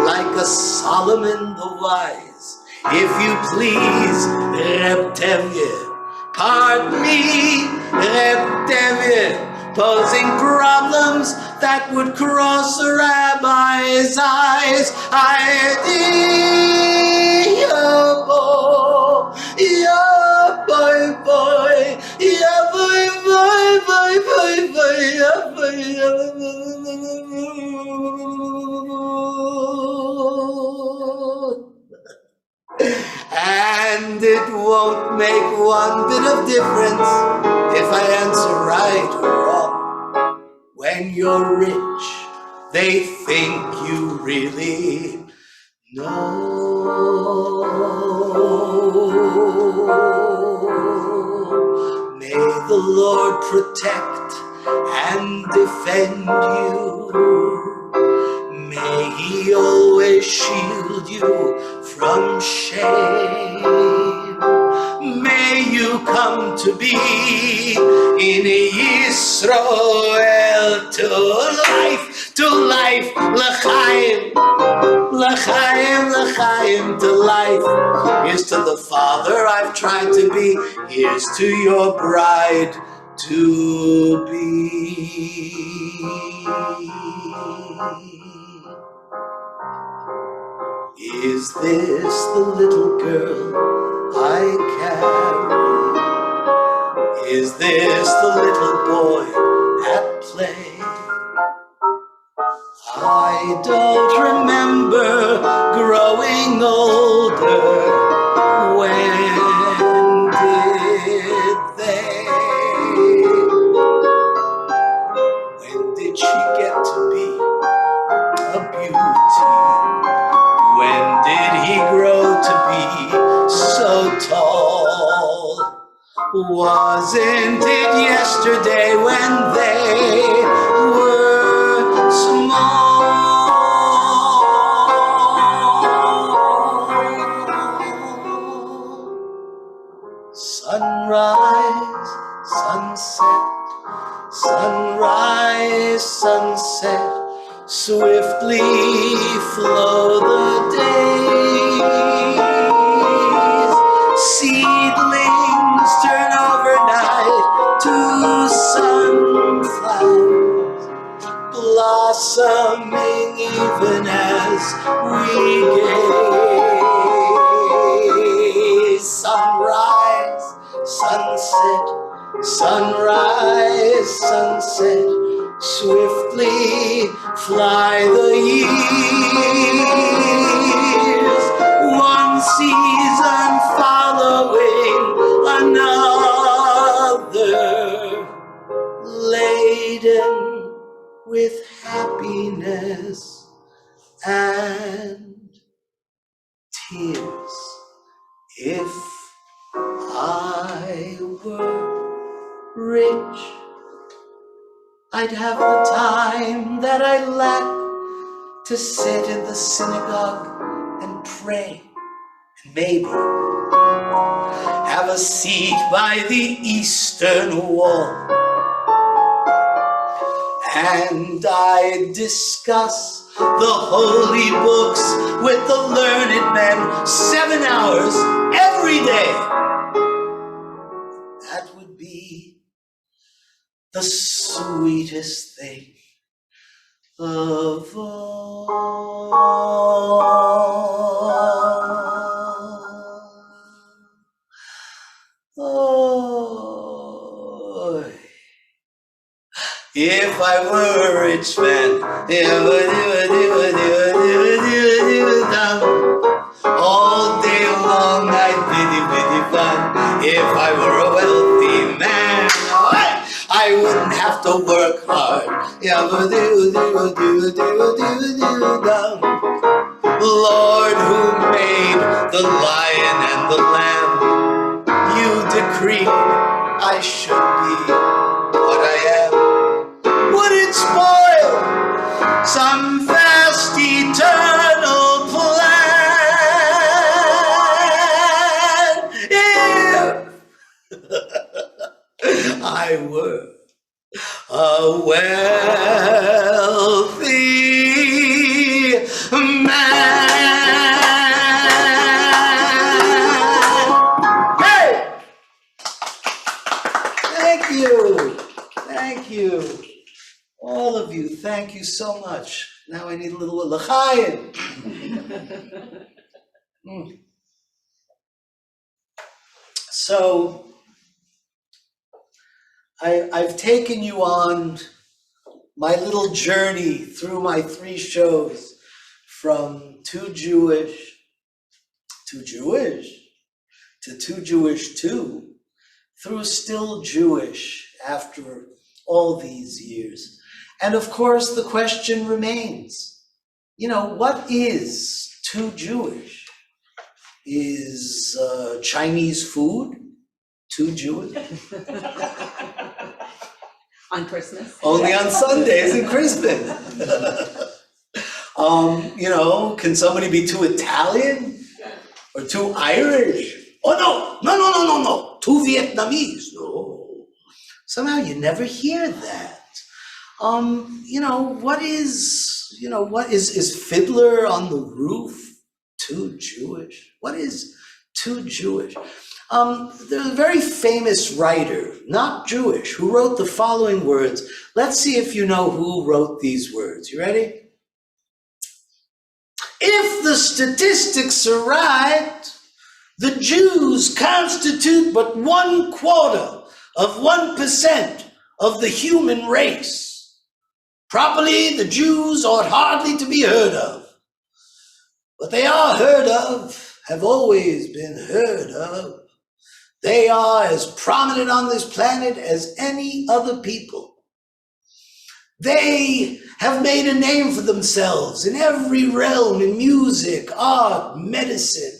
like a Solomon the Wise. If you please, Reb Tevye, pardon me, Reb Tevye, posing problems that would cross a rabbi's eyes. And it won't make one bit of difference if I answer right or wrong. When you're rich, they think you really know. May the Lord protect and defend you. May He always shield you from shame. May you come to be in Yisrael to life, l'chaim, l'chaim, l'chaim, to life. Here's to the father I've tried to be. Here's to your bride to be. Is this the little girl I carry? Is this the little boy at play? I don't remember growing older. When did they? When did she get to be a beauty? When did he grow to be so tall? Wasn't it yesterday when they were small? Sunrise, sunset, sunrise, sunset, swiftly flow the days. Seedlings turn overnight to sunflowers, blossoming even as we gaze. Sunrise, sunset, sunrise, sunset, swiftly fly the years, one season following another, laden with happiness and tears. If I were rich, I'd have the time that I lack to sit in the synagogue and pray, and maybe have a seat by the eastern wall. And I'd discuss the holy books with the learned men, 7 hours every day. That would be the sweetest thing of all. If I were a rich man, all day long I'd be fun. If I were a wealthy man, I wouldn't have to work hard. Lord, who made the lion and the lamb, you decreed I should be what I am. Would it spoil some vast eternal plan if I were a wealthy man? Hey! Thank you. Thank you. All of you, thank you so much. Now I need a little l'chaim. So, I've taken you on my little journey through my 3 shows, from Too Jewish to Too Jewish 2, through Still Jewish after all these years. And of course, the question remains, what is too Jewish? Is Chinese food too Jewish? On Christmas? Only on Sundays and Christmas. Can somebody be too Italian or too Irish? Oh, no. Too Vietnamese, no. Somehow you never hear that. What is Fiddler on the Roof too Jewish? What is too Jewish? There's a very famous writer, not Jewish, who wrote the following words. Let's see if you know who wrote these words. You ready? If the statistics are right, the Jews constitute but 1/4 of 1% of the human race. Properly, the Jews ought hardly to be heard of. But they are heard of, have always been heard of. They are as prominent on this planet as any other people. They have made a name for themselves in every realm, in music, art, medicine.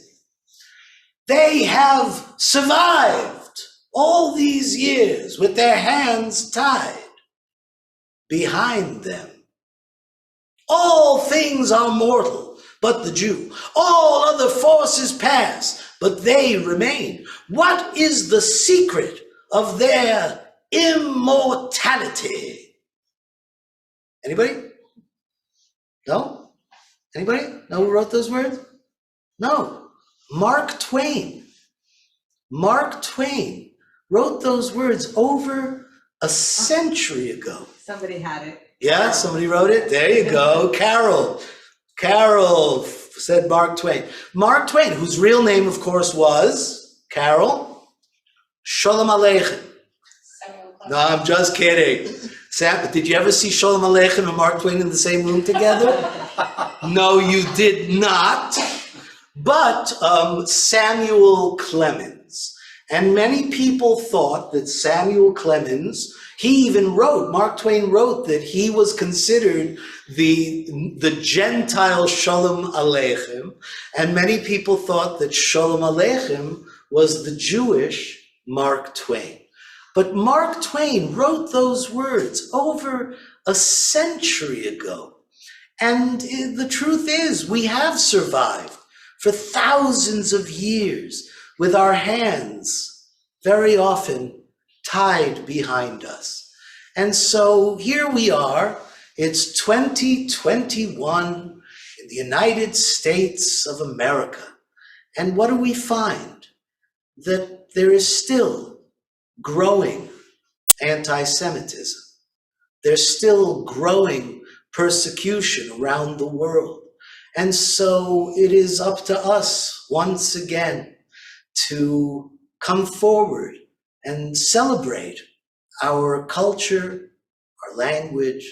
They have survived all these years with their hands tied behind them. All things are mortal but the Jew. All other forces pass, but they remain. What is the secret of their immortality? Anybody? No? Anybody? Know who wrote those words? No. Mark Twain. Mark Twain wrote those words over a century ago. Somebody had it. Yeah, somebody wrote it. There you go. Carol said Mark Twain. Mark Twain, whose real name, of course, was Carol Shalom Aleichem. No, I'm just kidding. Sam, did you ever see Shalom Aleichem and Mark Twain in the same room together? No, you did not. But Samuel Clemens. And many people thought that Samuel Clemens, he even wrote, Mark Twain wrote that he was considered the Gentile Shalom Aleichem, and many people thought that Shalom Aleichem was the Jewish Mark Twain. But Mark Twain wrote those words over a century ago. And the truth is, we have survived for thousands of years with our hands very often tied behind us. And so here we are It's 2021 in the United States of America. And what do we find? That there is still growing anti-Semitism. There's still growing persecution around the world. And so it is up to us once again to come forward and celebrate our culture, our language,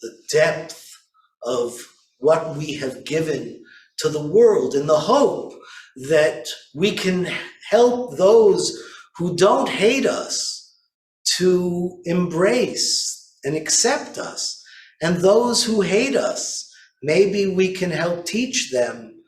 the depth of what we have given to the world in the hope that we can help those who don't hate us to embrace and accept us. And those who hate us, maybe we can help teach them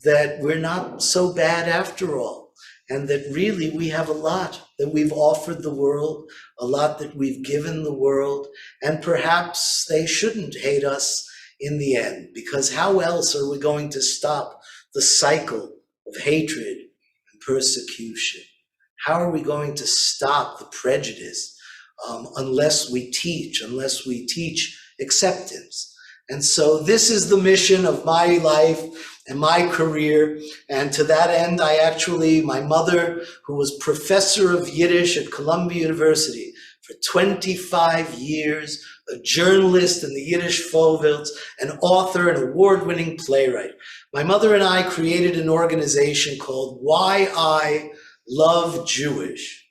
that we're not so bad after all, and that really we have a lot that we've offered the world, a lot that we've given the world, and perhaps they shouldn't hate us in the end, because how else are we going to stop the cycle of hatred and persecution? How are we going to stop the prejudice unless we teach acceptance? And so this is the mission of my life and my career. And to that end, my mother, who was professor of Yiddish at Columbia University for 25 years, a journalist in the Yiddish Vorwärts, an author, an award-winning playwright. My mother and I created an organization called Why I Love Jewish,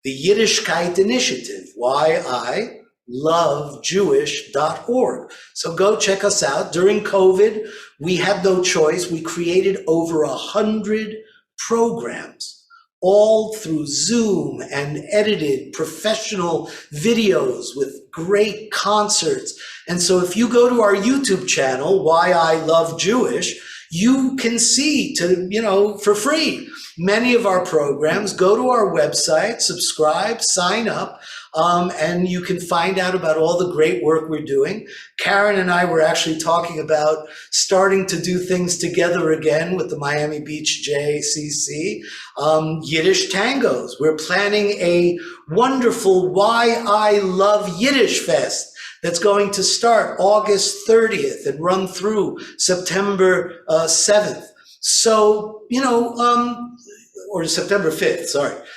the Yiddishkayt Initiative, whyilovejewish.org. So go check us out. During COVID, we had no choice. We created over 100 programs, all through Zoom and edited professional videos with great concerts. And so if you go to our YouTube channel, Why I Love Jewish, you can see for free many of our programs. Go to our website, subscribe, sign up, and you can find out about all the great work we're doing. Karen and I were actually talking about starting to do things together again with the Miami Beach JCC. Yiddish tangos. We're planning a wonderful Why I Love Yiddish Fest that's going to start August 30th and run through September 7th. So, or September 5th,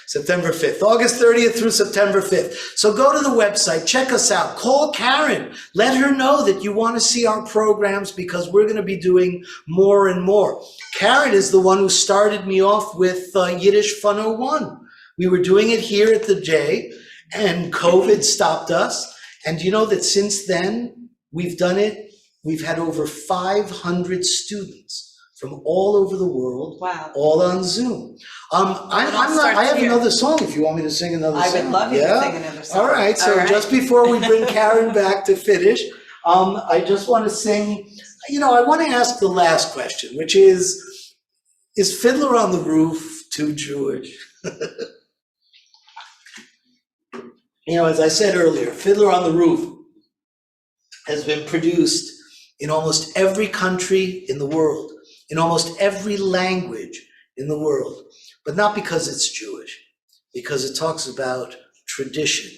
September 5th, August 30th through September 5th. So go to the website, check us out, call Karen, let her know that you want to see our programs, because we're going to be doing more and more. Karen is the one who started me off with Yiddish Fun 01. We were doing it here at the J, and COVID stopped us. And you know that since then, we've done it. We've had over 500 students from all over the world, wow, all on Zoom. I have another song if you want me to sing another song. I would love you to sing another song. All right, so just before we bring Karen back to finish, I just want to sing, I want to ask the last question, which is Fiddler on the Roof too Jewish? As I said earlier, Fiddler on the Roof has been produced in almost every country in the world, in almost every language in the world, but not because it's Jewish, because it talks about tradition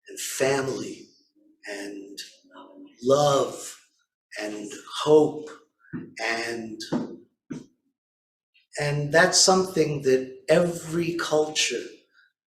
and family and love and hope, and that's something that every culture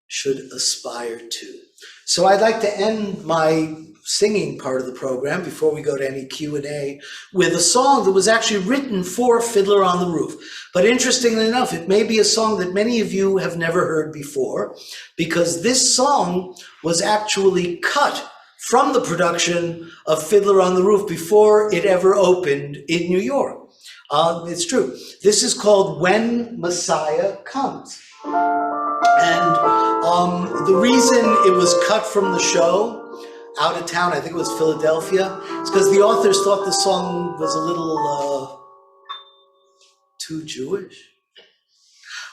should aspire to. So I'd like to end my singing part of the program before we go to any Q&A with a song that was actually written for Fiddler on the Roof. But interestingly enough, it may be a song that many of you have never heard before, because this song was actually cut from the production of Fiddler on the Roof before it ever opened in New York. It's true. This is called When Messiah Comes. And the reason it was cut from the show out of town, I think it was Philadelphia, is because the authors thought the song was a little too Jewish.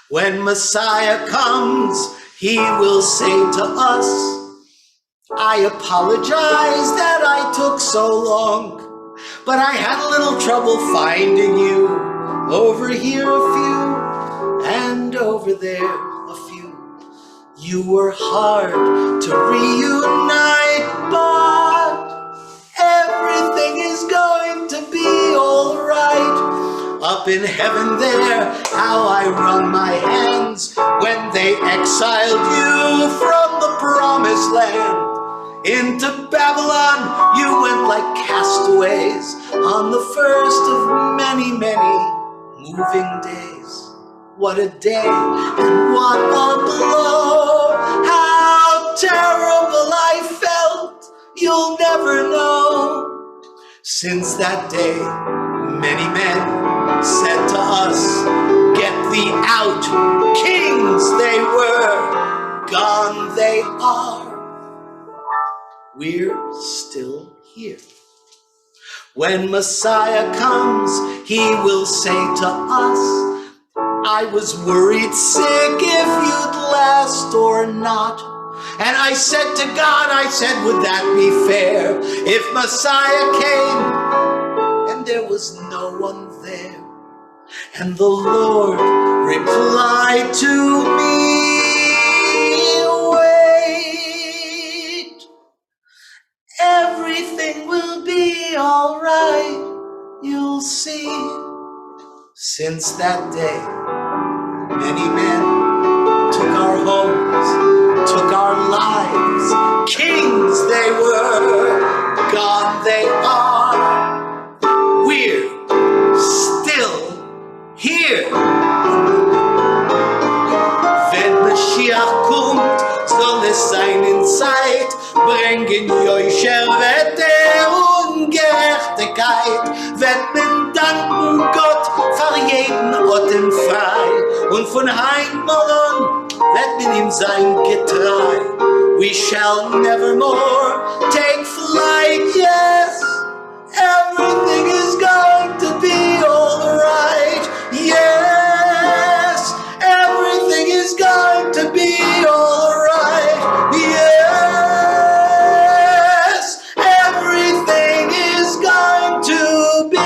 When Messiah comes, he will say to us, I apologize that I took so long, but I had a little trouble finding you. Over here a few, and over there a few. You were hard to reunite, but is going to be alright. Up in heaven there, how I wrung my hands when they exiled you from the promised land. Into Babylon you went like castaways on the first of many, many moving days. What a day and what a blow! How terrible I felt, you'll never know. Since that day, many men said to us, get thee out. Kings they were, gone they are. We're still here. When Messiah comes, he will say to us, I was worried sick if you'd last or not. And I said to God, I said, would that be fair if Messiah came and there was no one there? And the Lord replied to me, wait, everything will be all right, you'll see. Since that day, many men took our homes, took our lives. Kings they were, gone they are. We're still here. Wenn Mashiach kommt, soll es sein in Zeit, bringen Yosher Wette und Gerechtigkeit. Wird man danken Gott für jeden Atem frei, und von Heimbollen wird man ihm sein getreu. We shall nevermore take flight, yes, everything is going to be alright, yes, everything is going to be alright, yes, everything is going to be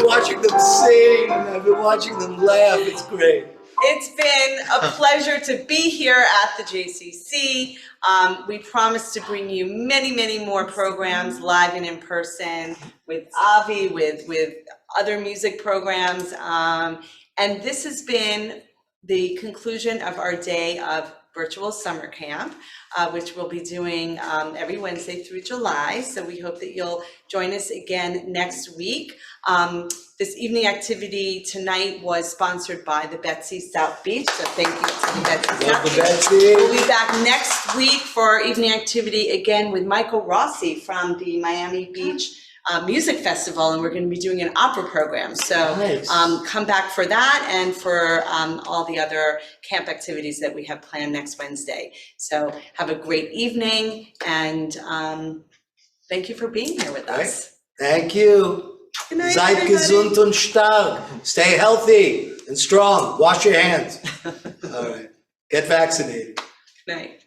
watching them sing, I've been watching them laugh, it's great. It's been a pleasure to be here at the JCC. We promise to bring you many, many more programs live and in person with Avi, with other music programs. And this has been the conclusion of our day of virtual summer camp, which we'll be doing every Wednesday through July. So we hope that you'll join us again next week. This evening activity tonight was sponsored by the Betsy South Beach. So thank you to the Betsy South Beach. Betsy. We'll be back next week for our evening activity again with Michael Rossi from the Miami Beach Music Festival, and we're going to be doing an opera program. So nice. Come back for that and for all the other camp activities that we have planned next Wednesday. So have a great evening, and thank you for being here with us. Thank you. Good night, Seid everybody. gesund und stark. Stay healthy and strong. Wash your hands. All right. Get vaccinated. Good night.